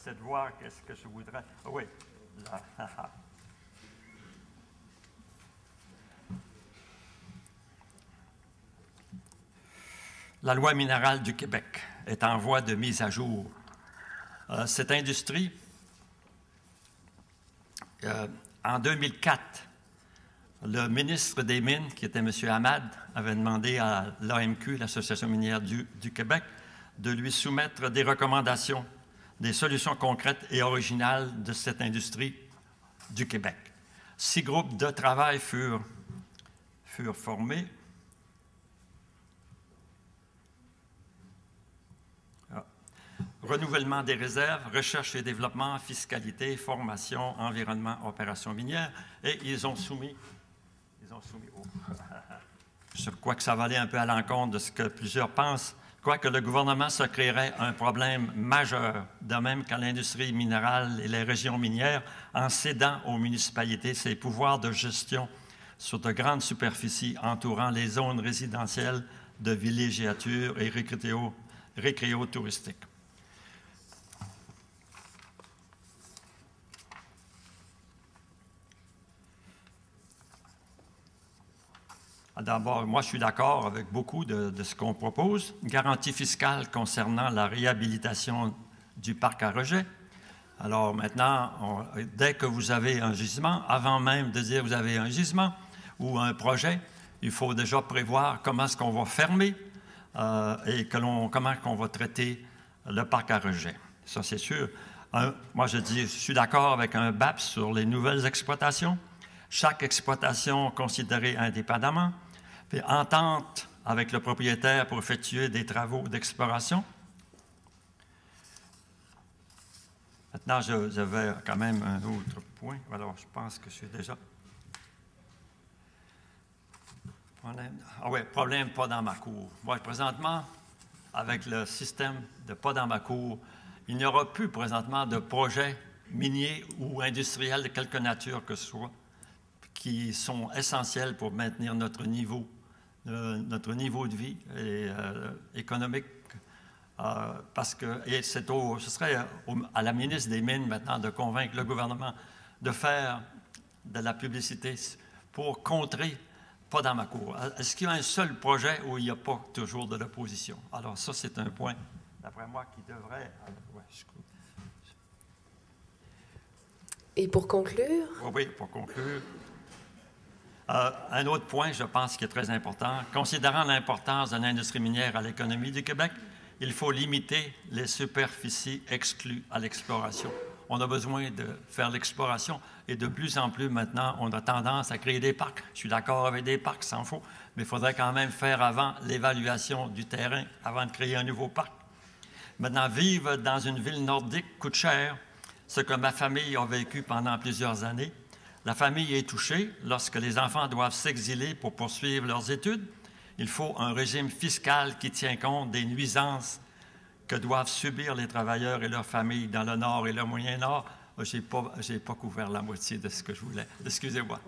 j'essaie de voir qu'est-ce que je voudrais. Oui, là. La loi minérale du Québec est en voie de mise à jour. Cette industrie, en 2004, le ministre des Mines, qui était M. Hamad, avait demandé à l'AMQ, l'Association minière du Québec, de lui soumettre des recommandations, des solutions concrètes et originales de cette industrie du Québec. 6 groupes de travail furent formés. Renouvellement des réserves, recherche et développement, fiscalité, formation, environnement, opérations minières, et ils ont soumis je crois que ça va aller un peu à l'encontre de ce que plusieurs pensent, quoique le gouvernement se créerait un problème majeur, de même qu'à l'industrie minérale et les régions minières, en cédant aux municipalités ses pouvoirs de gestion sur de grandes superficies entourant les zones résidentielles de villégiature et récréo-touristiques. D'abord, moi, je suis d'accord avec beaucoup de ce qu'on propose. Garantie fiscale concernant la réhabilitation du parc à rejet. Alors maintenant, dès que vous avez un gisement, avant même de dire que vous avez un gisement ou un projet, il faut déjà prévoir comment est-ce qu'on va fermer et comment on va traiter le parc à rejet. Ça, c'est sûr. Moi, je suis d'accord avec un BAPS sur les nouvelles exploitations. Chaque exploitation considérée indépendamment, puis entente avec le propriétaire pour effectuer des travaux d'exploration. Maintenant, j'avais quand même un autre point. Alors, je pense que je suis déjà... Problème pas dans ma cour. Moi, présentement, avec le système de pas dans ma cour, il n'y aura plus présentement de projets miniers ou industriels de quelque nature que ce soit qui sont essentiels pour maintenir notre niveau de vie et, économique. Parce que ce serait à la ministre des Mines maintenant de convaincre le gouvernement de faire de la publicité pour contrer pas dans ma cour. Est-ce qu'il y a un seul projet où il n'y a pas toujours de l'opposition? Alors ça, c'est un point, d'après moi, qui devrait... Et pour conclure? Oui, pour conclure. Un autre point, je pense, qui est très important, considérant l'importance de l'industrie minière à l'économie du Québec, il faut limiter les superficies exclues à l'exploration. On a besoin de faire l'exploration et de plus en plus maintenant, on a tendance à créer des parcs. Je suis d'accord avec des parcs, s'en faut, mais il faudrait quand même faire avant l'évaluation du terrain avant de créer un nouveau parc. Maintenant, vivre dans une ville nordique coûte cher, ce que ma famille a vécu pendant plusieurs années. La famille est touchée lorsque les enfants doivent s'exiler pour poursuivre leurs études. Il faut un régime fiscal qui tient compte des nuisances que doivent subir les travailleurs et leurs familles dans le Nord et le Moyen-Nord. Je n'ai pas couvert la moitié de ce que je voulais. Excusez-moi.